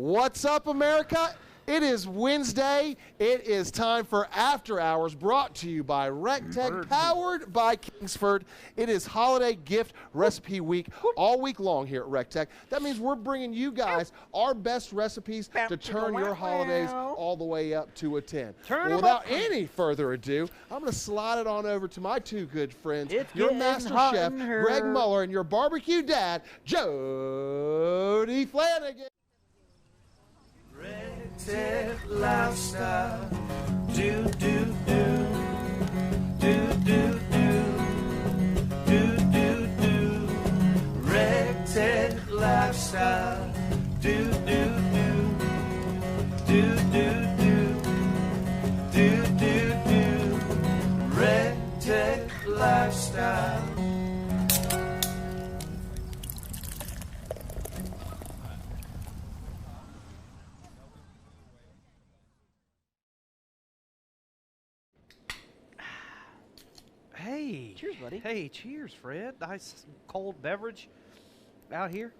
What's up, America? It is Wednesday. It is time for After Hours, brought to you by recteq, powered by Kingsford. It is holiday gift recipe week, all week long here at recteq. That means we're bringing you guys our best recipes to turn your holidays all the way up to a 10. Well, without any further ado, I'm going to slide it on over to my two good friends, your master chef, Greg Muller, and your barbecue dad, Jody Flanagan. Recteq lifestyle, do do do, do do do, do do do. Recteq lifestyle, do do do, do do do, do do do. Recteq lifestyle. Hey. Cheers, buddy. Hey, cheers, Fred. Nice cold beverage out here.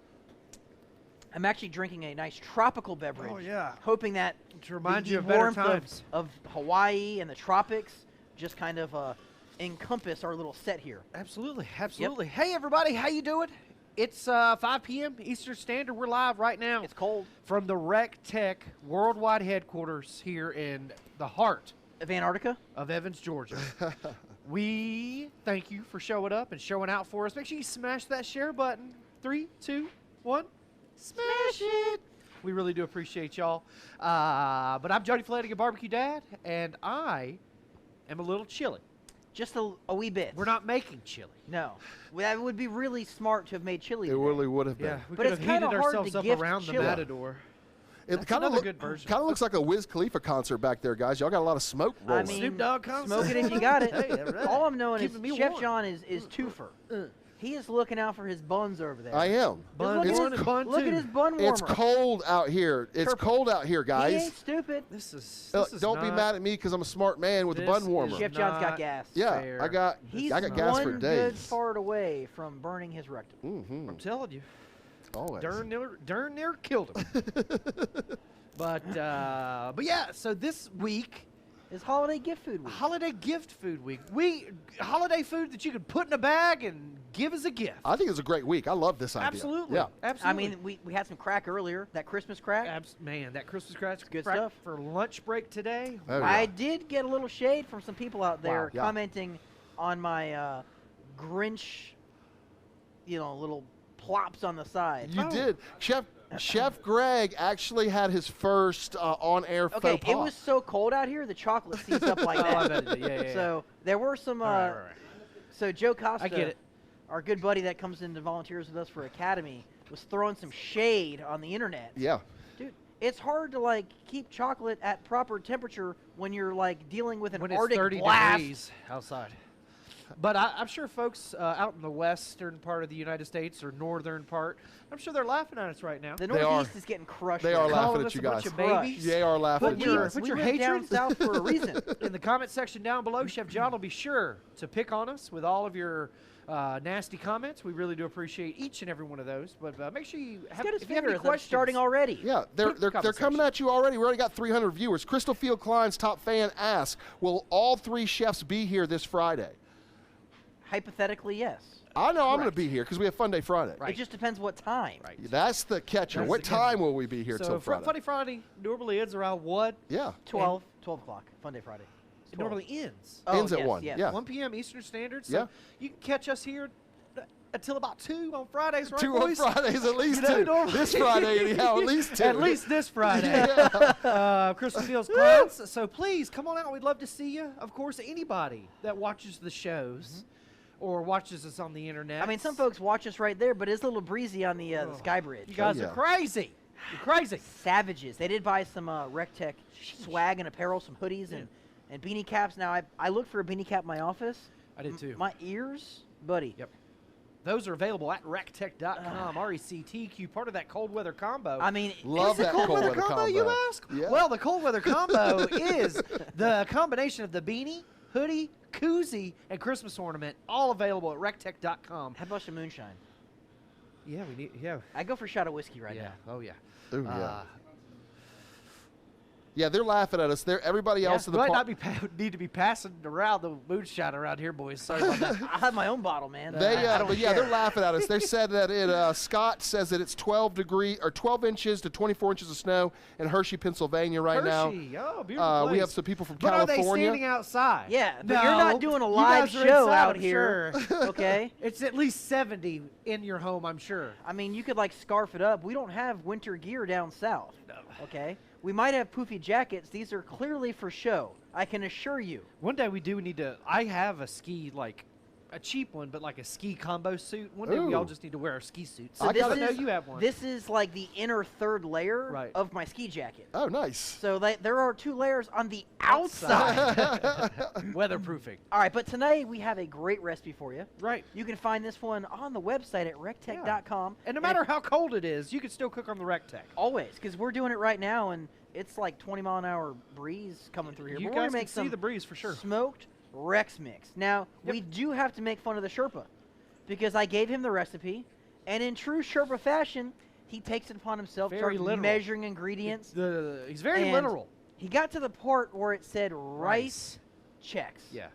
I'm actually drinking a nice tropical beverage. Oh, yeah. Hoping that To remind the you of better warmth times. of Hawaii and the tropics just kind of encompass our little set here. Absolutely, absolutely. Hey, everybody, how you doing? It's 5 p.m. Eastern Standard. We're live right now. It's cold. From the recteq worldwide headquarters here in the heart Of Antarctica? of Evans, Georgia. We thank you for showing up and showing out for us. Make sure you smash that share button. 3, 2, 1. Smash it. We really do appreciate y'all. But I'm Jody Flanagan, Barbecue Dad, and I am a little chilly. Just a wee bit. We're not making chili. No. Well, that would be really smart to have made chili It today. really would have been. Yeah, we But could it's have heated kinda hard to ourselves up gift around the chili. Matador. It That's kind of another good version. Kind of looks like a Wiz Khalifa concert back there, guys. Y'all got a lot of smoke rolling. I mean, Snoop Dogg concert. smoke it if you got it. Hey, all right. All I'm knowing Keeping is me Chef warm. John is twofer. He is looking out for his buns over there. I am. Bun Look, one and bun look two. at his bun warmer. It's cold out here. It's Purple. cold out here, He guys. ain't stupid. This is Don't be not mad at me because I'm a smart man with a This bun is warmer. Chef John's got not gas. Yeah, fair. I got He's gas one for good days. fart away from burning his rectum. Mm-hmm. I'm telling you. Always. Darn near killed him. But yeah, so this week, It's holiday gift food week. holiday gift food week. Holiday food that you can put in a bag and give as a gift. I think it's a great week. I love this idea. Absolutely. Yeah. Absolutely. I mean, we had some crack earlier, that Christmas crack. Man, that Christmas crack Good crack stuff. for lunch break today. Oh, yeah. I did get a little shade from some people out there Wow, yeah. commenting on my Grinch, little plops on the side. You did. Chef Greg actually had his first on-air Okay, faux pas. it was so cold out here, the chocolate seized up like Oh, I that. bet it did. Yeah. So there were some. Right. So Joe Costa, I get it. our good buddy that comes in to volunteers with us for Academy, was throwing some shade on the internet. Yeah. Dude, it's hard to keep chocolate at proper temperature when you're dealing with an When it's Arctic 30 blast. degrees outside. But I'm sure folks out in the western part of the United States or northern part, I'm sure they're laughing at us right now. The They Northeast are. is getting crushed. They right are now. laughing Calling at us you a bunch guys. of Crushed. babies. They are laughing But at we, you your- guys. put we your live down hatred- south for a reason. In the comment section down below, Chef John will be sure to pick on us with all of your nasty comments. We really do appreciate each and every one of those. But make sure you have, Got his if you have finger any as I'm questions. starting already. Yeah, they're Put it in the comment coming section. at you already. We already got 300 viewers. Crystal Field Klein's top fan asks, will all three chefs be here this Friday? Hypothetically, yes. I know I'm going to Correct. be here because we have Fun Day Friday. Right. It just depends what time. Right. That's the catcher. That's What the catcher. time will we be here So till Friday? Funny Friday normally ends around what? Yeah. 12 o'clock. Fun Day Friday. It normally ends. Oh, Ends at yes, 1. yes. Yeah. 1 p.m. Eastern Standard. So Yeah. you can catch us here until about 2 on Fridays, right, 2 on boys? Fridays, at least You know, 2. normally- This Friday, anyhow, at least 2. At least this Friday. Yeah. Crystal Fields Clowns. So please come on out. We'd love to see you. Of course, anybody that watches the shows or watches us on the internet. I mean, some folks watch us right there, but it's a little breezy on the Sky Bridge. You guys yeah. are crazy. You're crazy. Savages. They did buy some recteq swag and apparel, some hoodies and beanie caps. Now, I looked for a beanie cap in my office. I did too. My ears, buddy. Yep. Those are available at recteq.com. RECTQ, part of that cold weather combo. I mean, Love it's that a cold cold weather weather combo, you ask? Yeah. Well, the cold weather combo is the combination of the beanie, hoodie, koozie, and Christmas ornament, all available at recteq.com. How about some moonshine? Yeah, we need. Yeah. I go for a shot of whiskey right yeah. now. Oh yeah. Ooh, yeah. Yeah, they're laughing at us. Everybody else in the might park. not be need to be passing around the moonshine around here, boys. Sorry about that. I have my own bottle, man. But yeah, they're laughing at us. They said that Scott says that it's 12 inches to 24 inches of snow in Hershey, Pennsylvania right Hershey. Oh, beautiful now. place. We have some people from But California. are they standing outside? Yeah, but No, you're not doing a you live guys are show inside, out I'm here. sure. Okay? It's at least 70 in your home, I'm sure. I mean, you could like scarf it up. We don't have winter gear down south. No. Okay? We might have poofy jackets. These are clearly for show. I can assure you. One day we do need to. I have a ski, like a cheap one, but like a ski combo suit. One day we all Ooh. just need to wear our ski suits. I this gotta know is, you have one. This is like the inner third layer Right. of my ski jacket. Oh, nice. So there are 2 layers on the outside. Weatherproofing. All right, but tonight we have a great recipe for you. Right. You can find this one on the website at recteq.com. And no matter how cold it is, you can still cook on the recteq. Always, because we're doing it right now, and it's like 20-mile-an-hour breeze coming through here. You But we're guys gonna make can some see the breeze for sure. smoked Rex mix. Now, Yep. we do have to make fun of the Sherpa, because I gave him the recipe, and in true Sherpa fashion, he takes it upon himself to Very start literal. measuring ingredients. He's very And literal. He got to the part where it said rice Chex. Yeah.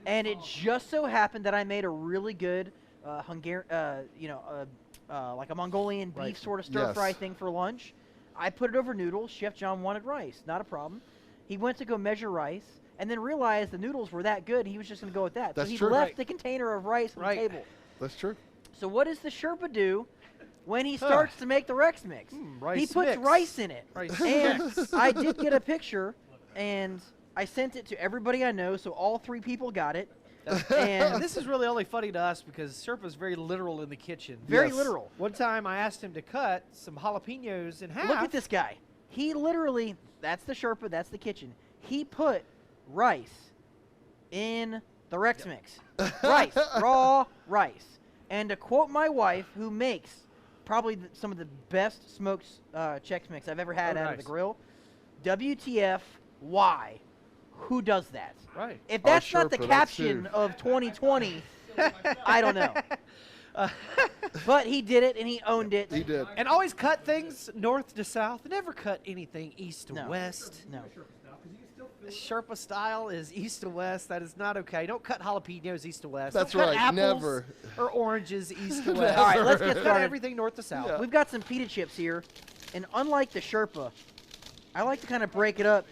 And it just so happened that I made a really good Hungarian, like a Mongolian beef Right. sort of stir fry Yes. thing for lunch. I put it over noodles. Chef John wanted rice. Not a problem. He went to go measure rice and then realized the noodles were that good, he was just going to go with that. That's so he true. left Right. the container of rice on Right. the table. That's true. So what does the Sherpa do when he starts to make the Rex mix? Rice He puts mix. rice in it. Rice And mix. I did get a picture, and I sent it to everybody I know, so all 3 people got it. And And this is really only funny to us because Sherpa's very literal in the kitchen. very Yes. literal. One time I asked him to cut some jalapenos in half. Look at this guy. He literally, that's the Sherpa, that's the kitchen. He put rice in the Rex mix. Rice, raw rice. And to quote my wife, who makes probably some of the best smoked Chex mix I've ever had Oh, out of the nice. grill, WTF, why? Who does that? Right. If Our that's not the Sherpa, that's caption who. of 2020, I don't know. But he did it, and he owned it. He did. And always cut things north to south. Never cut anything east to No. west. No. Sherpa style is east to west. That is not okay. Don't cut jalapenos east to west. That's Don't cut right, apples never. Or oranges east to west. All right, let's get Cut started. everything north to south. Yeah. We've got some pita chips here, and unlike the Sherpa, I like to kind of break it up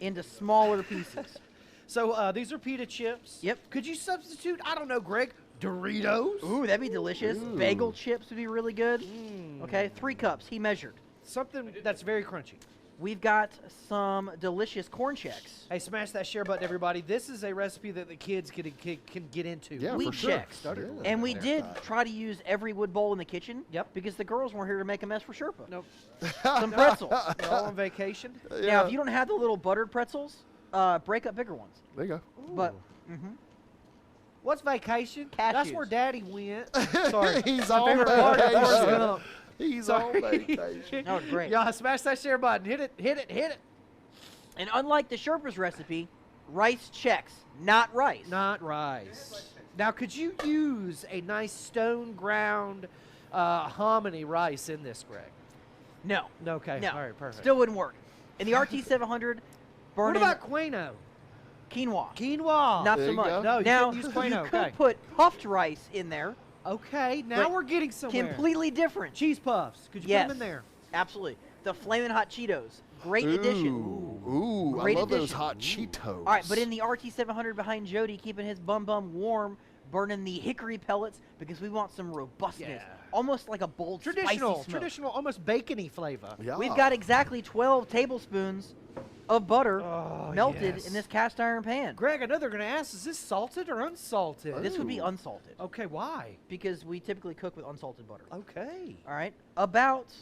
into smaller pieces. So these are pita chips. Yep. Could you substitute, I don't know, Greg, Doritos? Ooh, that'd be delicious. Ooh. Bagel chips would be really good. Okay, 3 cups. He measured. Something that's very crunchy. We've got some delicious corn Chex. Hey, smash that share button, everybody. This is a recipe that the kids can get into. Yeah, Wheat for sure. Chex. Yeah. And we did try to use every wood bowl in the kitchen. Yep. Because the girls weren't here to make a mess for Sherpa. Nope. Some pretzels. They're all on vacation. Now, if you don't have the little buttered pretzels, break up bigger ones. There you go. But What's vacation? That's Cashews. where Daddy went. Sorry. He's My on favorite part of Forrest vacation. Gump. He's Sorry. on vacation. that was great. Y'all smash that share button. Hit it, hit it, hit it. And unlike the Sherpa's recipe, rice Chex, not rice. Not rice. Now, could you use a nice stone ground hominy rice in this, Greg? No. Okay. No. All right, perfect. Still wouldn't work. In the RT700, burn what in about quinoa? quinoa. Quinoa. Not There so you much. go. No, you now, couldn't use quinoa, you could okay. put puffed rice in there. Okay, now But we're getting somewhere. Completely different. Cheese puffs. Could you Yes. put them in there? Absolutely. The Flamin' Hot Cheetos. Great addition. Ooh, I Great love those addition. hot Cheetos. All right, but in the RT700 behind Jody, keeping his bum warm, burning the hickory pellets because we want some robustness. Yeah. Almost like a bold, Traditional, spicy smoke. traditional, almost bacony flavor. Yeah. We've got exactly 12 tablespoons of butter Oh, melted yes. in this cast iron pan. Greg, I know they're going to ask, is this salted or unsalted? This would be Ooh. unsalted Okay, why? because we typically cook with unsalted butter. Okay. All right, about,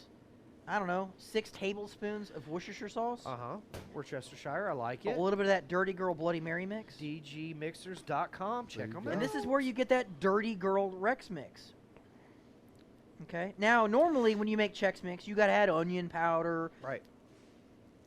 I don't know, 6 tablespoons of Worcestershire sauce. Uh-huh. Worcestershire, I like A it. little bit of that Dirty Girl Bloody Mary mix. DGmixers.com. Check There you them go. out. And this is where you get that Dirty Girl Rex mix. Okay. Now, normally when you make Chex Mix, you gotta add onion powder. Right.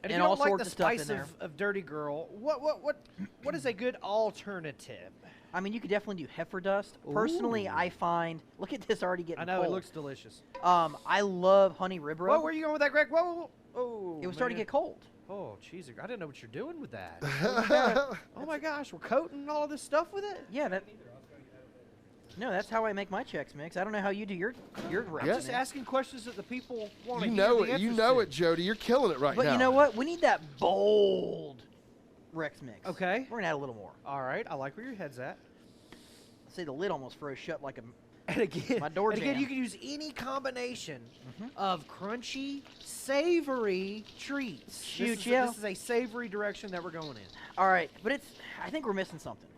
And if And you all don't like sorts the of stuff in spice there. of Dirty Girl, what is a good alternative? I mean, you could definitely do heifer dust. Personally, Ooh. I find. Look at this already getting I know, cold. it looks delicious. I love honey rib Whoa, rub. where are you going with that, Greg? Whoa, whoa, whoa. Oh, It was starting to man. get cold. Oh, jeez, I didn't know what you're doing with that. Oh my gosh, we're coating all this stuff with it. Yeah, no, that's how I make my Chex Mix. I don't know how you do your wraps. Yeah. Just asking questions that the people want to You hear know the it. answers You know to. it, Jody. You're killing it right now. But you know what? We need that bold Rex Mix. Okay. We're gonna add a little more. All right, I like where your head's at. See, the lid almost froze shut like a. And again, My door and again, jam. you can use any combination of crunchy, savory treats. Shoot, This is a savory direction that we're going in. All right, but I think we're missing something.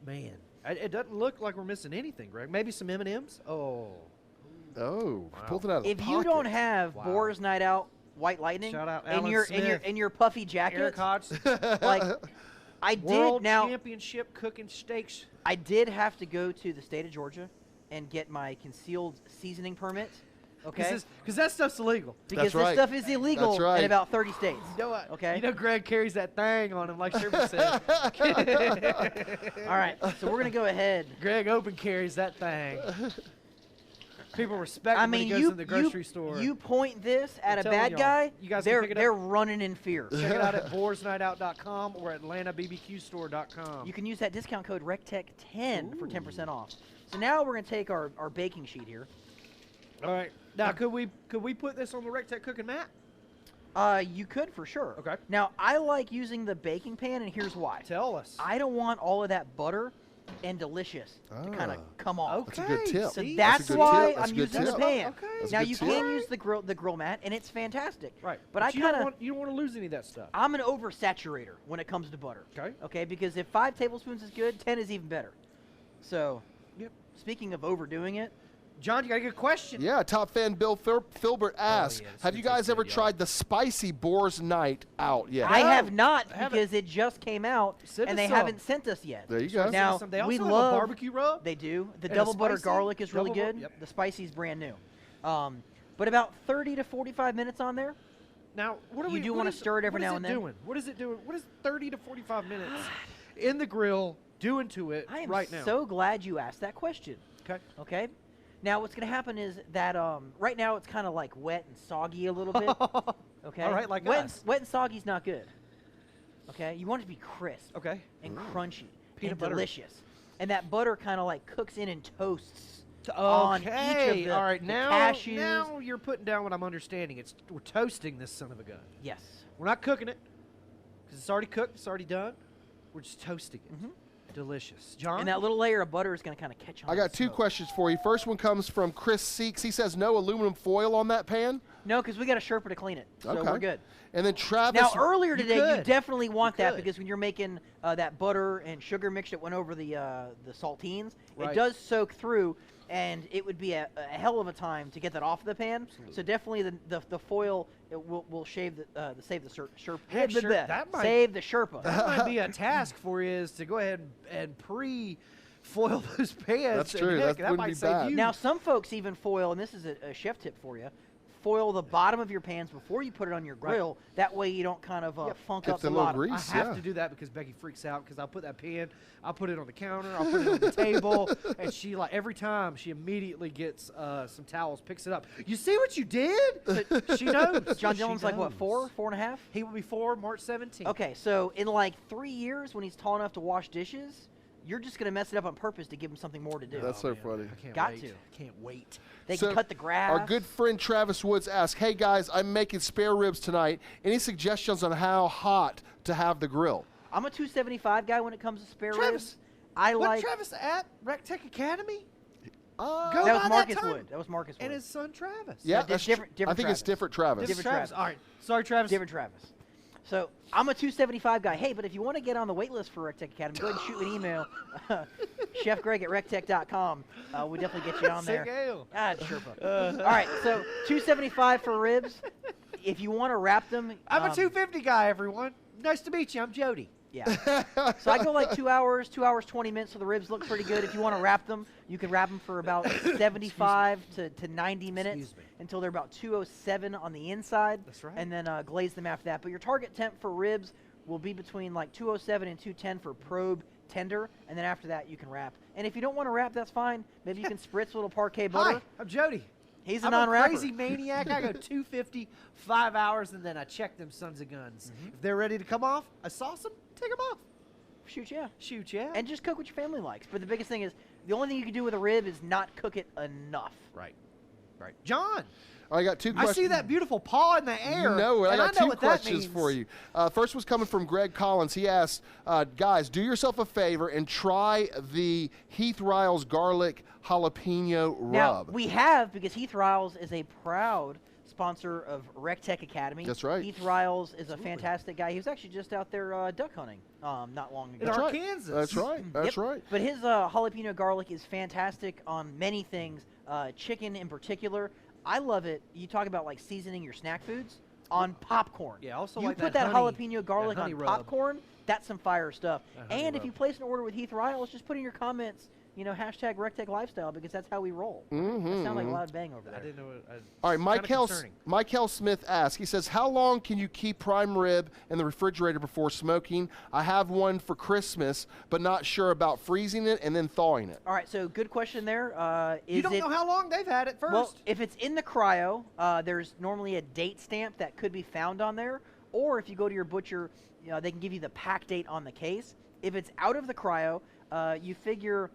Man, it doesn't look like we're missing anything, Greg. Maybe some M&Ms? Oh. Oh, Wow. pulled it out of the If you don't pocket. have Wow. Boar's Night Out White Lightning Shout out in Alan your Smith. in your puffy jacket, Eric Hodgson, like I World did now. Championship cooking steaks. I did have to go to the state of Georgia and get my concealed seasoning permit. Okay, Because that stuff's illegal. because That's right. this stuff is illegal That's right. in about 30 states. You know what? Okay. You know Greg carries that thing on him, like Sherman said. All right, so we're gonna go ahead. Greg open carries that thing. People respect I him when mean, he goes you to the grocery store. you point this at I'm a telling bad y'all, guy, you guys can they're pick it up. they're running in fear. Check it out at BoarsNightOut.com or AtlantaBBQStore.com. You can use that discount code recteq10 for 10% off. So now we're gonna take our baking sheet here. All right. Now, could we put this on the recteq cooking mat? You could for sure. Okay. Now I like using the baking pan, and here's why. Tell us. I don't want all of that butter and delicious to kind of Ah. come off. That's a good tip. So see? that's a good why tip. That's I'm a good using the tip. pan. Okay. That's a Now good you tip. can use the grill mat, and it's fantastic. Right. But I you kind of don't want to lose any of that stuff. I'm an oversaturator when it comes to butter. Okay. Okay, because if 5 tablespoons is good, 10 is even better. So, Yep. speaking of overdoing it, John, you got a good question. Yeah, top fan Bill Filbert asks, yeah, this have thing you guys tastes ever good, y'all. tried the spicy Boar's Night Out yet? I No, have not I haven't. because it just came out Send and us they some. haven't sent us yet. There you go. Now, They also we have love a barbecue rub. They do. The And a double butter spicy garlic is really double bu- good. yep. The spicy's brand new. But about 30 to 45 minutes on there. Now, what do You we? do what wanna is- stir it every what is now and then? Doing? What is it doing? What is 30 to 45 minutes in the grill doing to it I am right now? so glad you asked that question. Okay. Okay. Now what's going to happen is that right now it's kind of like wet and soggy a little bit. Okay. All right, like wet, us. wet and soggy is not good. Okay. You want it to be crisp Okay. and crunchy Peanut and butter. delicious, and that butter kind of like cooks in and toasts on each of the, All right, the now, cashews. now you're putting down what I'm understanding. We're toasting this son of a gun. Yes. We're not cooking it because it's already cooked. It's already done. We're just toasting it. Delicious. John? And that little layer of butter is going to kind of catch on. I the got 2 smoke. questions for you. First one comes from Chris Seeks. He says no aluminum foil on that pan. No, because we got a Sherpa to clean it, so Okay. we're good. And then Travis. Now, earlier You today, you could. definitely want You that could. because when you're making that butter and sugar mix that went over the saltines, Right. it does soak through, and it would be a hell of a time to get that off the pan. So definitely the foil will save the save the Sherpa. Heck, sure, that might- save the Sherpa. that might be a task for you is to go ahead and pre-foil those pans. That's and true. heck, That wouldn't might be save bad. you. Now, some folks even foil, and this is a chef tip for you. Foil the bottom of your pans before you put it on your Right. grill. That way you don't kind of funk Gets up a the little bottom. grease. I have yeah. to do that because Becky freaks out because I'll put that pan, I'll put it on the counter, I'll put it on the table, and she every time she immediately gets some towels, picks it up. You see what you did? She knows. John She Dillon's like, what, knows. 4.5? He will be 4 March 17th. Okay, so in like 3 years, when he's tall enough to wash dishes, you're just going to mess it up on purpose to give him something more to do. That's so man, funny. I can't Got wait. to. Can't wait. They So, can cut the grass. Our good friend Travis Woods asks, hey guys, I'm making spare ribs tonight. Any suggestions on how hot to have the grill? I'm a 275 guy when it comes to spare Travis, ribs. I What like. Travis at recteq Academy? Go That by was Marcus time. Wood. That was Marcus Wood. And his son Travis. Yeah, di- that's different- I different think it's Travis. different Travis. Different Travis. Travis. All right. Sorry, Travis. Different Travis. So I'm a 275 guy. Hey, but if you want to get on the wait list for recteq Academy, go ahead and shoot me an email. chefgreg@recteq.com. We'll definitely get you on Sick there. ale. Ah, Sherpa. All right, so 275 for ribs. If you want to wrap them, I'm a 250 guy, everyone. Nice to meet you. I'm Jody. Yeah. So I go like 2 hours, 2 hours 20 minutes. So the ribs look pretty good. If you want to wrap them, you can wrap them for about 75 to 90 minutes Excuse me. until they're about 207 on the inside. That's right. And then glaze them after that. But your target temp for ribs will be between like 207 and 210 for probe tender, and then after that you can wrap. And if you don't want to wrap, that's fine. Maybe you can spritz a little parquet butter. Hi, I'm Jody. He's a I'm non-rapper. a crazy maniac. I go 250, 5 hours, and then I check them sons of guns. If they're ready to come off, I sauce them, take them off. Shoot, yeah. Shoot, yeah. And just cook what your family likes. But the biggest thing is, the only thing you can do with a rib is not cook it enough. Right. Right. John, I got two questions. I see that beautiful paw in the air. You know, I and got know two what that questions means. for you. First was coming from Greg Collins. He asked, guys, do yourself a favor and try the Heath Riles garlic jalapeno Now, rub. we have, because Heath Riles is a proud sponsor of recteq Academy. That's right. Heath Riles is a fantastic guy. He was actually just out there duck hunting not long ago. In That's right. Arkansas. That's right. That's Yep. right. But his jalapeno garlic is fantastic on many things, chicken in particular. I love it. You talk about like seasoning your snack foods on popcorn. Yeah, also you like put that that honey- jalapeno garlic that honey on rub. popcorn. That's some fire stuff. honey And if rub. you place an order with Heath Riles, just put in your comments, hashtag recteq lifestyle, because that's how we roll. That sounds like a loud bang over I there. didn't know it. All right, Kinda Michael Smith asks, he says, how long can you keep prime rib in the refrigerator before smoking? I have one for Christmas, but not sure about freezing it and then thawing it. All right, so good question there. You don't know how long they've had it first. Well, if it's in the cryo, there's normally a date stamp that could be found on there. Or if you go to your butcher, they can give you the pack date on the case. If it's out of the cryo, you figure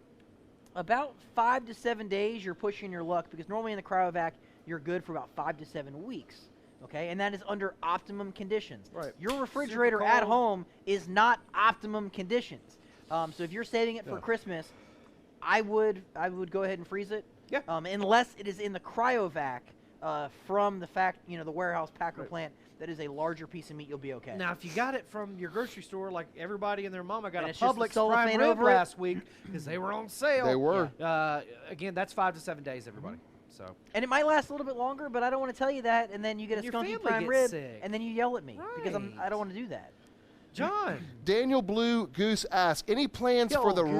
about 5 to 7 days you're pushing your luck, because normally in the cryovac you're good for about 5 to 7 weeks. Okay, and that is under optimum conditions. Right. Your refrigerator at cold. home is not optimum conditions. So if you're saving it for No. Christmas, I would go ahead and freeze it. Yeah. Unless it is in the cryovac from the warehouse packer plant that is a larger piece of meat, you'll be okay. Now, if you got it from your grocery store, like everybody and their mama got And a it's just the Publix cellophane prime rib over it. last week because they were on sale. They were. Again, that's 5 to 7 days, everybody. So And it might last a little bit longer, but I don't want to tell you that, and then you get a Your skunky family prime gets rib, sick. and then you yell at me because I Right. don't want to do that. John, Daniel Blue Goose asks, any plans Yo, for the Goose.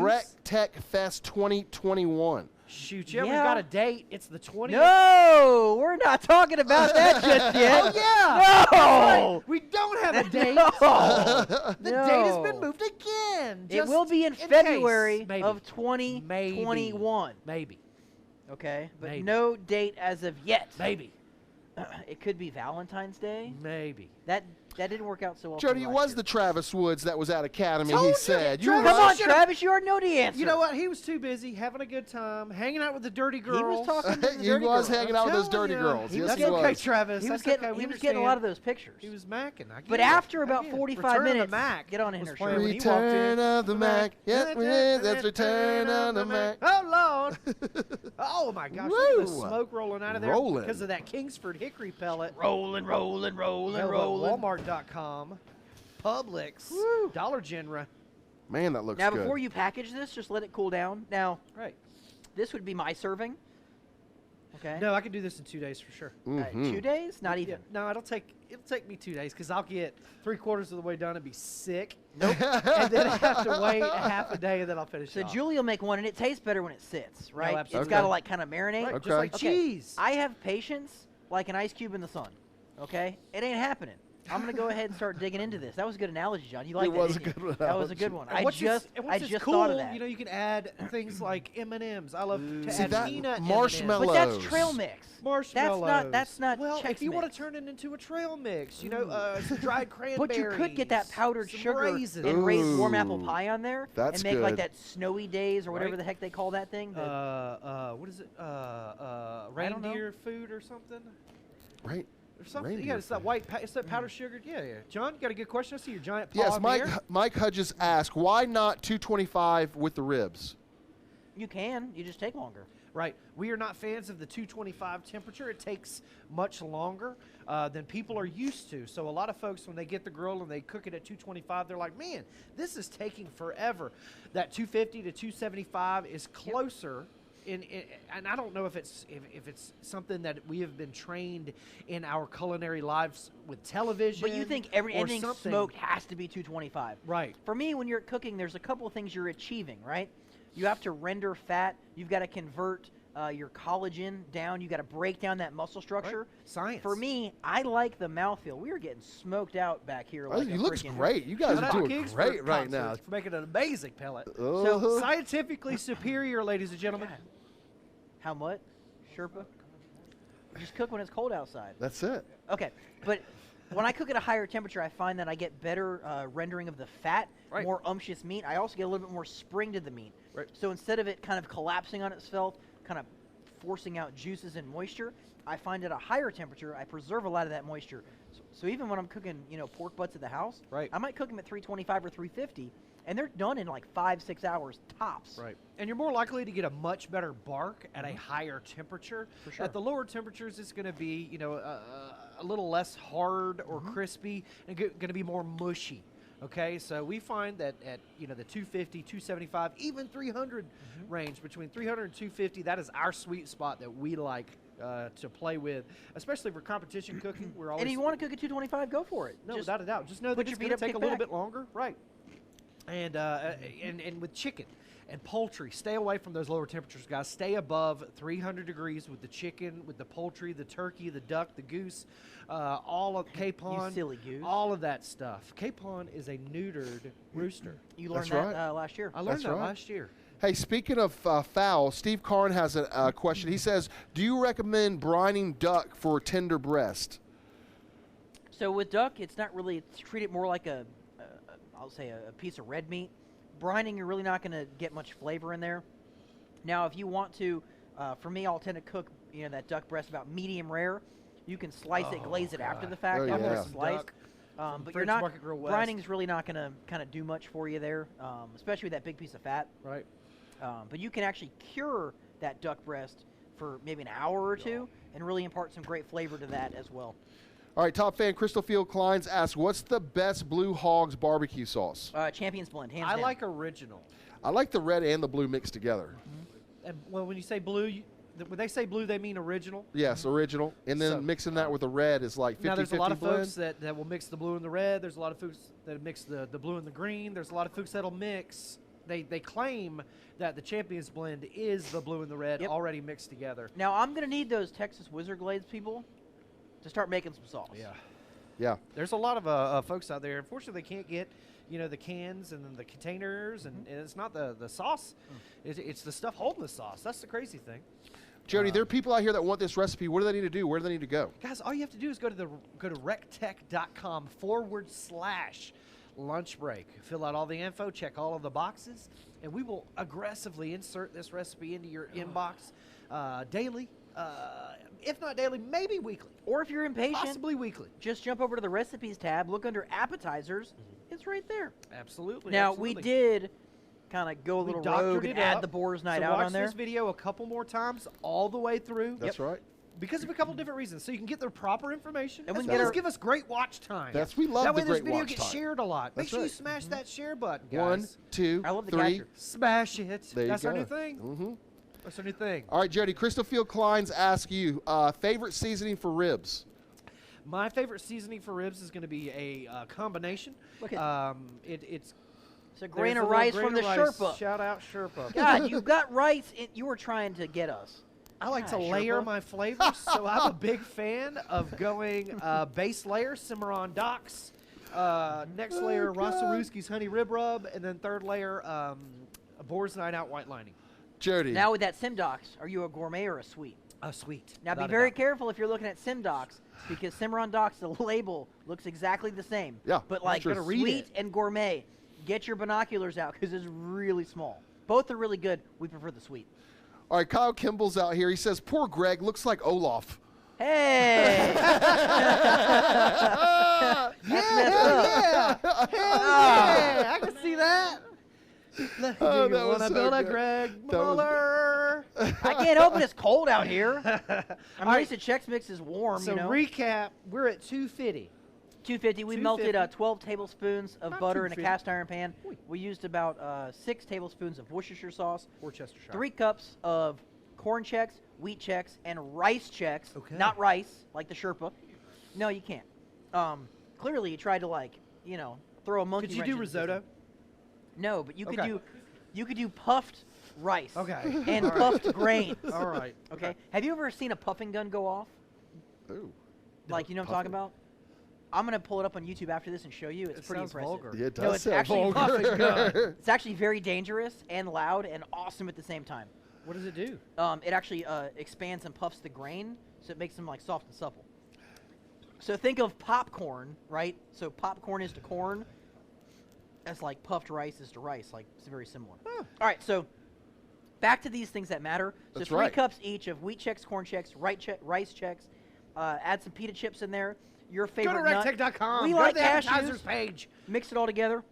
recteq Fest 2021? shoot, yeah, we've Yeah. got a date. It's the 20th. No, we're not talking about that just yet. Oh, yeah. No. We don't have a date. No. The date has been No. moved again. It just will be in case. February Maybe. of 2021. Maybe. Okay, but Maybe. no date as of yet. Maybe. It could be Valentine's Day. Maybe. That didn't work out so well. for Jody, me it last was year. the Travis Woods that was at Academy, Told he you, said. Travis- Come on, should've- Travis, you already know the answer. You know what? He was too busy having a good time, hanging out with the dirty girls. He was talking to the He dirty was girls. hanging out with those Telling dirty ya. girls. He Yes, was he That's okay, was. Travis. He was That's getting okay. We he was getting a lot of understand. those pictures. He was macking. I get But it. after I about get it. 45 Return of the minutes, Mac get on in was here, playing Sherman. when he walked Return in. of the Mac. Yes, we did. That's Return of the Mac. Oh, Lord. Oh, my gosh. Look at the Woo. smoke rolling out of there Rolling. because of that Kingsford hickory pellet. rolling, rolling, rolling, Hell, rolling. Walmart.com, Publix, Woo. Dollar General. Man, that looks Now, good. before you package this, just let it cool down. Now, Right. this would be my serving. Okay. No, I can do this in 2 days for sure. All right, Mhm. 2 days? Not Yeah, even. no, it'll take me 2 days because I'll get 3/4 of the way done and be sick, Nope. and then I have to wait a half a day and then I'll finish So it off. Julie will make one, and it tastes better when it sits, right? It's absolutely. got to Okay. like kind of marinate. Right, Okay. just like Okay. cheese. I have patience like an ice cube in the sun. Okay, it ain't happening. I'm gonna go ahead and start digging into this. That was a good analogy, John. You like It that? was a didn't good you? That was a good analogy. one. And I once just cool, thought of that. You know, you can add things like M&Ms. I love to See, add that peanut marshmallow- But that's Mellows. trail mix. Marshmallows. That's not. Well, Chex if you want mix. to turn it into a trail mix, you know, some dried cranberries. But you could get that powdered some sugar raisins. and raise warm apple Ooh, pie on there, that's and make like good. that snowy days or whatever Right. the heck they call that thing. What is it? don't know. Reindeer food or something? Right. Or something? Reindeer Yeah, it's that food. white. It's that powdered sugar. Yeah, yeah. John, you got a good question. I see your giant paw Yes, up Mike, here. Mike Hudges asked, why not 225 with the ribs? You can. You just take longer. Right. We are not fans of the 225 temperature. It takes much longer than people are used to. So a lot of folks, when they get the grill and they cook it at 225, they're like, man, this is taking forever. That 250 to 275 is closer. And I don't know if it's something that we have been trained in our culinary lives with television. But you think or anything something. smoked has to be 225. Right. For me, when you're cooking, there's a couple of things you're achieving, right? You have to render fat. You've got to convert your collagen down. You got to break down that muscle structure. Right. Science. For me, I like the mouthfeel. We are getting smoked out back here. Oh, Like you a look freaking- great. You guys Shout are out doing Kingsford great right now. Concerts for making an amazing pellet. Uh-huh. Scientifically superior, ladies and gentlemen. How much? Sherpa? Just cook when it's cold outside. That's it. Okay, but when I cook at a higher temperature, I find that I get better rendering of the fat, Right. more umptuous meat. I also get a little bit more spring to the meat. Right. So instead of it kind of collapsing on itself, kind of forcing out juices and moisture, I find at a higher temperature, I preserve a lot of that moisture. So even when I'm cooking, pork butts at the house, Right. I might cook them at 325 or 350, and they're done in like 5-6 hours tops. Right. And you're more likely to get a much better bark at a higher temperature. For sure. At the lower temperatures, it's going to be, a little less hard or crispy and going to be more mushy. Okay, so we find that at, the 250, 275, even 300 range, between 300 and 250, that is our sweet spot that we like to play with, especially for competition cooking. We're always And if you want to cook at 225, go for it. no, Just without a doubt. Just know that put it's your going feet to up, take a kick little back. bit longer, right? And with chicken and poultry, stay away from those lower temperatures, guys. Stay above 300 degrees with the chicken, with the poultry, the turkey, the duck, the goose, all of capon, silly goose. all of that stuff. Capon is a neutered rooster. You learned That's that right. last year. I learned That's that right. last year. Hey, speaking of fowl, Steve Karn has a question. He says, do you recommend brining duck for tender breast? So with duck, it's not really, treat it more like I'll say a piece of red meat. Brining, you're really not going to get much flavor in there. Now, if you want to, for me, I'll tend to cook, that duck breast about medium rare. You can slice it, glaze it after the fact, Oh, after yeah. it's sliced. Duck But you're French not, Market Grill West. brining's really not going to kind of do much for you there, especially with that big piece of fat. Right. But you can actually cure that duck breast for maybe an hour or two and really impart some great flavor to that as well. All right, top fan Crystal Field Kleins asks, what's the best Blue Hogs barbecue sauce? Champions Blend, hands I down. like original. I like the red and the blue mixed together. And well, when you say blue, when they say blue, they mean original. Yes, original. And then So- mixing that with the red is like 50-50 Now, there's a lot of blend. folks that will mix the blue and the red. There's a lot of folks that mix the blue and the green. There's a lot of folks that'll mix. They claim that the Champions Blend is the blue and the red Yep. already mixed together. Now, I'm going to need those Texas Wizard Glades people to start making some sauce. Yeah. There's a lot of folks out there. Unfortunately, they can't get, the cans and then the containers, and it's not the sauce. It's the stuff holding the sauce. That's the crazy thing. Jody, there are people out here that want this recipe. What do they need to do? Where do they need to go? Guys, all you have to do is go to recteq.com/lunch break. Fill out all the info, check all of the boxes, and we will aggressively insert this recipe into your inbox daily, if not daily, maybe weekly, Or if you're impatient, possibly weekly. just jump over to the recipes tab, look under appetizers. It's right there. Absolutely. Now, absolutely. we did kind of go a We little doctored rogue it and add up. the Boar's Night So out watch on there. this video a couple more times all the way through. That's right. Because of a couple different reasons. So you can get the proper information, And we as can well get as our- give us great watch time. We love that way the this great video watch gets time. shared a lot. Make That's sure you right. smash that share button, guys. 1, 2, I love the 3. capture. Smash it. There you That's our go. new thing. Mm-hmm. That's our new thing. All right, Jody, Crystal Field Kleins ask you, favorite seasoning for ribs? My favorite seasoning for ribs is going to be a combination. Look at It's It's a grain there's of a little rice grain from the of rice. Sherpa. Shout out Sherpa. God, you got rice. You were trying to get us. I like to Ah, layer Sherpa. my flavors, so I'm a big fan of going base layer, Cimarron Docks, next layer, Rosarooski's Honey Rib Rub, and then third layer, a Boar's Night Out White Lining. Jody. Now with that Simdocs, are you a gourmet or a sweet? Sweet. Now be Without a very doubt. careful if you're looking at Simdocs, because Cimarron Docks, the label looks exactly the same. Yeah, But that's like true. Gotta read sweet it. and gourmet, get your binoculars out because it's really small. Both are really good. We prefer the sweet. All right, Kyle Kimball's out here. He says, poor Greg looks like Olaf. Hey! That's messed up. Yeah, I can see that. Oh, Do you that was want to so build a good. Greg That was- Muller? I can't help it. It's cold out here. I'm All used to Chex Mix is warm, So you know. recap, we're at 250. 250. We melted 250. 12 tablespoons of Not butter in a 250. cast iron pan. Oy. We used about 6 tablespoons of Worcestershire sauce, Worcestershire. 3 cups of corn Chex, wheat Chex, and rice Chex. Okay. Not rice, like the Sherpa. No, you can't. Clearly, you tried to throw a monkey. Could you wrench do into the system. risotto? No, but you could Okay. do puffed rice. Okay. And All right. puffed grains. All right. Okay. Have you ever seen a puffing gun go off? Ooh. Like, you know what I'm talking about? I'm going to pull it up on YouTube after this and show you. It's It pretty sounds impressive. vulgar. Yeah, it does No, it's sound actually vulgar. gun. It's actually very dangerous and loud and awesome at the same time. What does it do? It actually expands and puffs the grain so it makes them like soft and supple. So think of popcorn, right? So popcorn is to corn. That's like puffed rice is to rice. Like it's very similar. All right, so back to these things that matter. So That's 3 right. cups each of wheat Chex, corn Chex, rice Chex. Add some pita chips in there. Your Go favorite to nut. recteq.com. We Go like to the appetizers cashews. page. Mix it all together.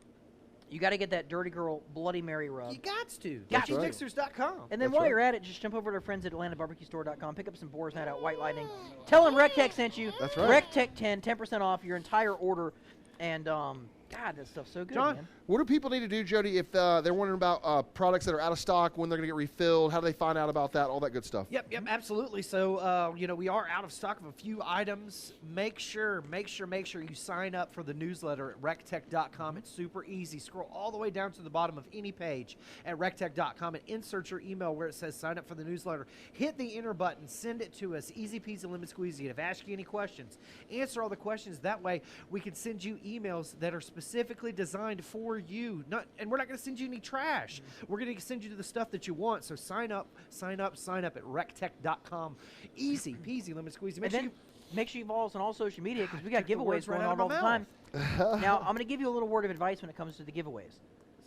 You got to get that Dirty Girl Bloody Mary rub. You got to. That's right. GotCheeseMixers.com. And then That's while right. you're at it, just jump over to our friends at AtlantaBarbecueStore.com. Pick up some Boar's Night Out White Lightning. Tell them recteq sent you. That's right. recteq 10% off your entire order. And God, that stuff's so good, John? man. What do people need to do, Jody, if they're wondering about products that are out of stock, when they're going to get refilled? How do they find out about that? All that good stuff. Yep, absolutely. So, we are out of stock of a few items. Make sure you sign up for the newsletter at recteq.com. It's super easy. Scroll all the way down to the bottom of any page at recteq.com and insert your email where it says sign up for the newsletter. Hit the enter button. Send it to us. Easy peasy, lemon squeezy. If I ask you any questions, answer all the questions. That way, we can send you emails that are specifically designed for you. And we're not going to send you any trash. We're going to send you to the stuff that you want. So sign up at recteq.com. Easy peasy, lemon squeezy. And then make sure you follow us on all social media because we got took the giveaways words right going out on of all the my time. Now, I'm going to give you a little word of advice when it comes to the giveaways.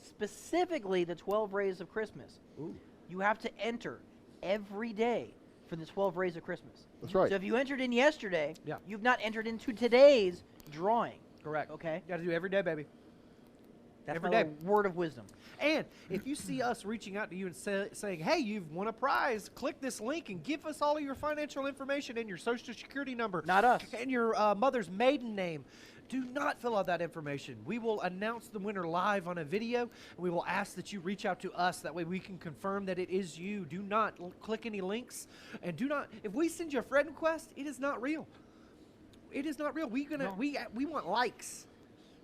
Specifically, the 12 Rays of Christmas. Ooh. You have to enter every day for the 12 Rays of Christmas. That's right. So if you entered in yesterday, Yeah. you've not entered into today's drawing. Correct. Okay? Got to do every day, baby. That's Every my day. little word of wisdom. And if you see us reaching out to you and saying, hey, you've won a prize, click this link and give us all of your financial information and your social security number. Not us. And your mother's maiden name. Do not fill out that information. We will announce the winner live on a video, and we will ask that you reach out to us. That way we can confirm that it is you. Do not click any links. And do not, if we send you a friend request, it is not real. It is not real. We want likes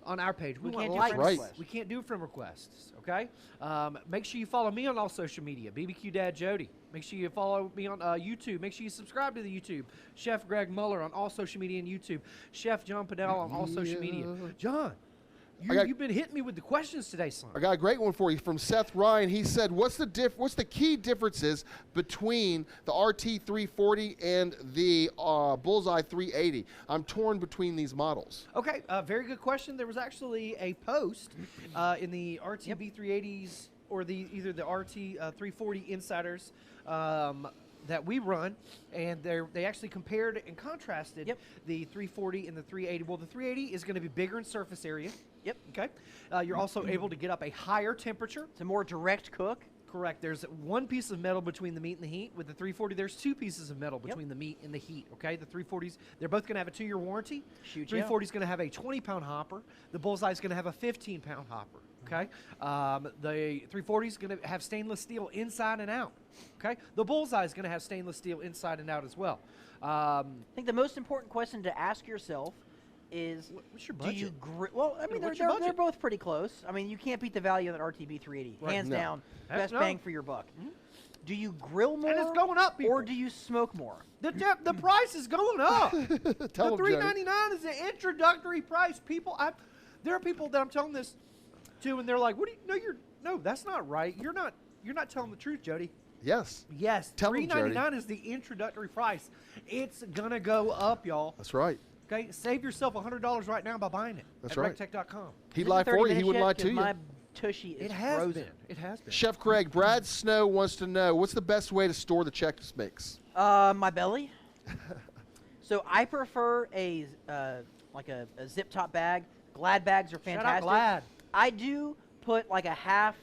on our page. We We want can't do likes. friend Right. requests. We can't do friend requests, okay? Make sure you follow me on all social media, BBQ Dad Jody. Make sure you follow me on YouTube. Make sure you subscribe to the YouTube. Chef Greg Muller on all social media and YouTube. Chef John Padell on all social media. John, you've been hitting me with the questions today, son. I got a great one for you from Seth Ryan. He said, what's the key differences between the RT 340 and the Bullseye 380? I'm torn between these models. Okay, very good question. There was actually a post in the RTB 380s or either the RT 340 Insiders that we run, and they actually compared and contrasted the 340 and the 380. Well, the 380 is going to be bigger in surface area. Yep. Okay. You're also able to get up a higher temperature. It's a more direct cook. Correct. There's one piece of metal between the meat and the heat. With the 340, there's 2 pieces of metal between the meat and the heat. Okay. The 340s, they're both going to have a 2-year warranty. Shoot, yeah. 340 is going to have a 20-pound hopper. The Bullseye is going to have a 15-pound hopper. Okay. The 340 is going to have stainless steel inside and out. Okay. The Bullseye is going to have stainless steel inside and out as well. I think the most important question to ask yourself is, What's your do you budget? well, I mean, What's your they're budget? both pretty close. I mean, you can't beat the value of that RTB 380. Right. Hands No. down, Heck best no. bang for your buck. Do you grill more? And it's going up, people. Or do you smoke more? The price is going up. Tell The him, Jody. $3.99 is the introductory price. There are people that I'm telling this to, and they're like, "What do you? No, that's not right. You're not telling the truth, Jody." Yes. Yes, Tell 'em, Jody. $3.99 is the introductory price. It's gonna go up, y'all. That's right. Okay, save yourself $100 right now by buying it That's at right. recteq.com. He'd Is it lie 30 for you. He minutes wouldn't yet? lie 'Cause to you. My tushy is It has frozen. been. It has been. Chef Craig, Brad Snow wants to know, what's the best way to store the Chex Mix? My belly. So I prefer a zip top bag. Glad bags are Shout out fantastic. Glad. I do put like a half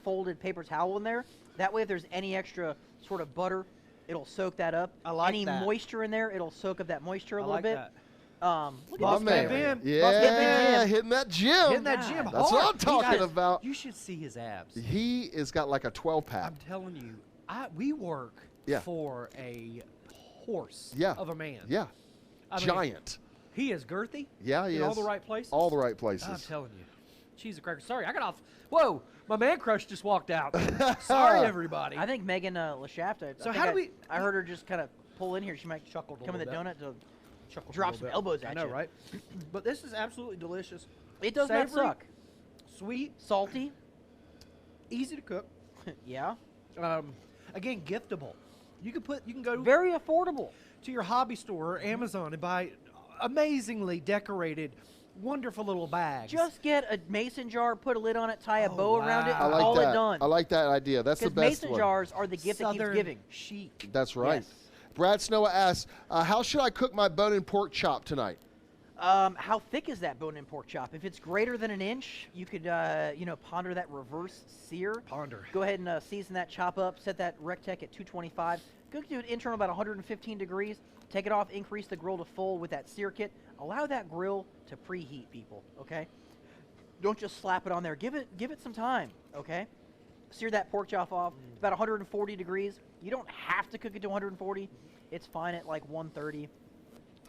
folded paper towel in there. That way, if there's any extra sort of butter, it'll soak that up. I like any that. moisture in there, it'll soak up that moisture a I little like bit. that. Look My at this man. guy. Van. Yeah, Van. hitting that gym. Hitting that God. gym That's what hard. I'm talking Guys, about. You should see his abs. He has got like a 12-pack. I'm telling you, we work Yeah. for a horse Yeah. of a man. Yeah. I mean, Giant. He is girthy. Yeah, he in is. all the right places. All the right I'm places. telling you. Cheese a cracker. Sorry, I got off. Whoa, my man crush just walked out. Sorry, everybody. I think Megan LaShaft. So how do we- I heard her just kind of pull in here. She might Chuckled a come in the little donut to Chuckled a drop little some bit. elbows I at know, you. right? But this is absolutely delicious. It does not Savory, suck. Sweet, Salty. easy to cook. Yeah. Again, giftable. You can go Very affordable. to your hobby store or Amazon and buy amazingly decorated, wonderful little bags. Just get a mason jar, put a lid on it, tie a Oh, bow around it, wow. and I like call that. it done. I like that idea. That's the Because best mason one. jars are the gift that keeps Southern giving. chic. That's right. Yes. Brad Snow asks, how should I cook my bone-in pork chop tonight? How thick is that bone-in pork chop? If it's greater than an inch, you could, ponder that reverse sear. Ponder. Go ahead and season that chop up. Set that recteq at 225. Cook to an internal about 115 degrees. Take it off. Increase the grill to full with that sear kit. Allow that grill to preheat, people. Okay. Don't just slap it on there. Give it some time. Okay. Sear that pork chop off. It's about 140 degrees. You don't have to cook it to 140. It's fine at like 130.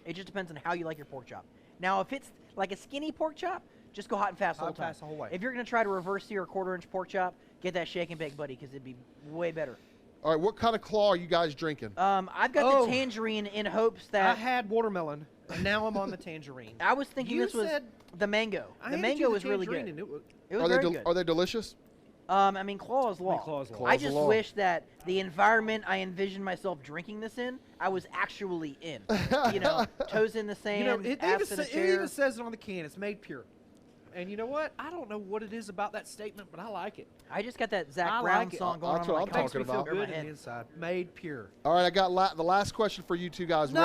It just depends on how you like your pork chop. Now, if it's like a skinny pork chop, just go hot and fast the whole Hot and time. fast the whole way. If you're going to try to reverse sear a 1/4-inch pork chop, get that shake and bake, buddy, because it'd be way better. All right, what kind of claw are you guys drinking? I've got Oh. the tangerine in hopes I that had watermelon, and now I'm on the tangerine. I was thinking You this was said- the mango. I The handed mango you the was really tangerine, good. and it was- It was very good. Are they delicious? Claw is law. Claw is law. Claw I is just law. wish that the environment I envisioned myself drinking this in, I was actually in. Toes in the sand, You know, it ass in a it chair. even says it on the can. It's made pure. And you know what? I don't know what it is about that statement, but I like it. I just got that Zach I Brown like it. song going That's on. what in my I'm Makes talking me feel about. good my in head. the inside. Made pure. All right, I got the last question for you two guys. No,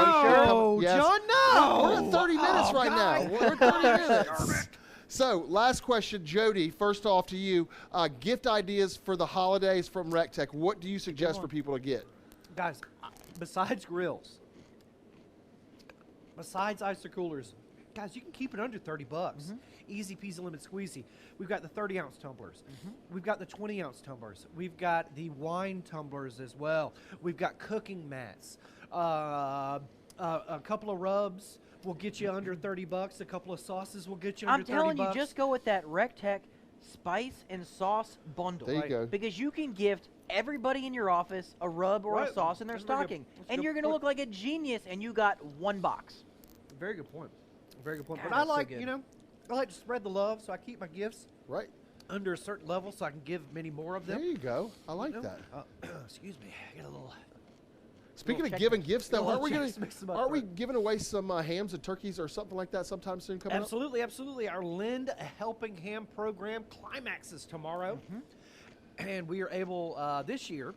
Ready? Yes. John, no. We're at 30 minutes Oh, right God. now. We're at 30 minutes. So, last question, Jody. First off to you, gift ideas for the holidays from recteq. What do you suggest for people to get? Guys, besides grills, besides ice coolers, guys, you can keep it under 30 bucks. Easy peasy lemon squeezy. We've got the 30-ounce tumblers. We've got the 20-ounce tumblers. We've got the wine tumblers as well. We've got cooking mats. A couple of rubs will get you under 30 bucks. A couple of sauces will get you I'm under 30 telling bucks. you, just go with that recteq spice and sauce bundle. There you go. Because you can gift everybody in your office a rub or a Right. sauce in their That's a very good- stocking. that's a And good you're going to point. look like a genius, and you got one box. Very good point. Very good point. God, But I that's so like, good. I like to spread the love, so I keep my gifts Right. under a certain level so I can give many more of There them. you go. I like You know? that. Excuse me. I got a little. Speaking of Chex giving mix. gifts, Get a though, aren't little we Chex mix 'em up aren't we first. giving away some hams and turkeys or something like that sometime soon coming up? Absolutely, absolutely. Our Lend a Helping Hand program climaxes tomorrow. And we are able, this year,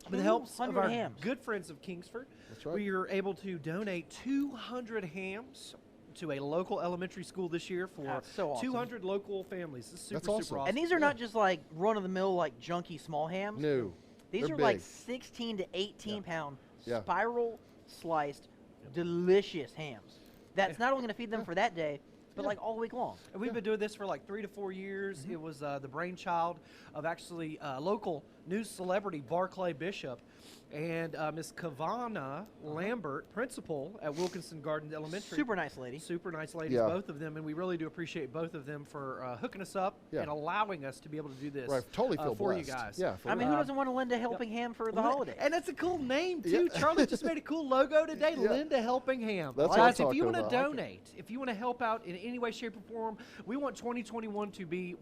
with the help of 200 our hams. good friends of Kingsford, That's right. we are able to donate 200 hams to a local elementary school this year for That's so awesome. 200 local families. This is super, That's super awesome. awesome. And these are not just like run-of-the-mill, like junky small hams. No. These They're are like big. 16 to 18 pound Yeah. spiral sliced, delicious hams. That's not only going to feed them for that day, but like all week long. And we've been doing this for like 3 to 4 years. It was the brainchild of actually local news celebrity Barclay Bishop and Miss Kavana Lambert, principal at Wilkinson Gardens Elementary. Super nice lady. Super nice ladies, Yeah. both of them, and we really do appreciate both of them for hooking us up Yeah. and allowing us to be able to do this Right. Totally feel for blessed. you guys. Yeah. for I mean, real. who doesn't want to lend a helping hand for the holidays? And that's a cool name too. Yeah. Charlie just made a cool logo today. Yeah. Lend a Helping Hand. That's what Guys, I'm if you talking want to about. I like donate, if you want to help out in any way, shape, or form, we want 2021 to be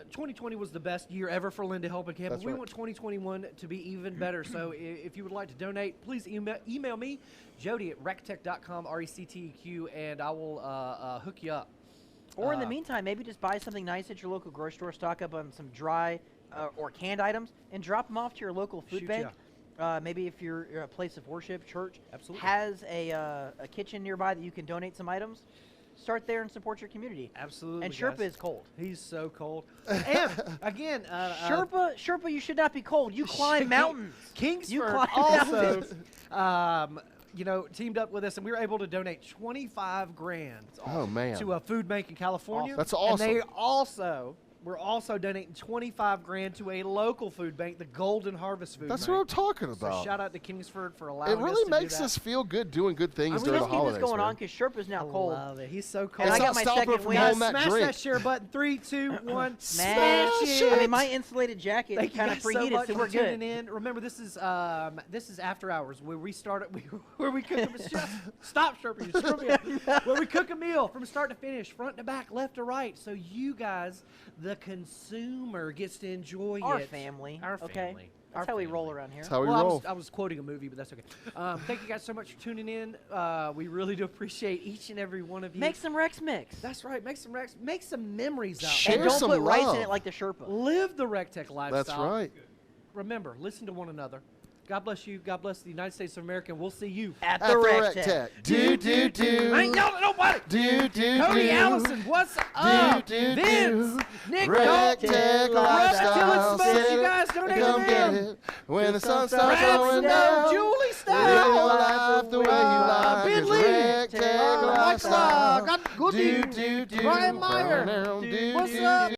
2020 was the best year ever for Lend a Helping Hand. That's But we right. want 2021 to be even better. So if you would like to donate, please email me, Jody at recteq.com, RECTEQ, and I will hook you up. Or in the meantime, maybe just buy something nice at your local grocery store, stock up on some dry or canned items, and drop them off to your local food Shoot bank. Maybe if you're a place of worship, church, Absolutely. has a kitchen nearby that you can donate some its, start there and support your community. Absolutely. And Sherpa guys. is cold. He's so cold. And again, Sherpa, you should not be cold. You climb mountains. Kingsford You climb also, mountains. teamed up with us, and we were able to donate 25 grand Oh, man. to a food bank in California. That's And they awesome. we're also donating 25 grand to a local food bank, the Golden Harvest Food That's Bank. what I'm talking So about. shout out to Kingsford for allowing It us really to makes do that. us feel good doing good things We during just the keep holidays. this going man. on because Sherpa's now I cold. love it. He's so cold. And I It's got not my stopping second from win. holding that Smash drink. that share button. 3, 2, 1. Smash it. I mean, my insulated jacket Thank you kind of guys so preheated, much so for we're tuning good. in. Remember, this is after hours where we start where we cook stop Sherpa, you screw me up. Where we cook a meal from start to finish, front to back, left to right, so you guys, the consumer, gets to enjoy Our it. family. Our okay? family. That's how we roll around here. That's how we Well, roll. I was quoting a movie, but that's okay. Thank you guys so much for tuning in. We really do appreciate each and every one of you. Make some Rex Mix. That's right. Make some memories out Share And don't some put rice love. in it like the Sherpa. Live the recteq lifestyle. That's right. Remember, listen to one another. God bless you. God bless the United States of America. And we'll see you. At At the the recteq. recteq. Do. I ain't yelling at nobody. Do. Cody Allison, what's up? do. Vince, Nick, Recteq Rub lifestyle. till it smokes, Get you it, guys. Donate come to get them. it. When the sun sun starts starts going Brad down. Snow, Julie Live Snow. your life the way you like. Ben It's Lee. recteq Mike lifestyle. got Goody. Do. Brian Meyer. Do. What's up?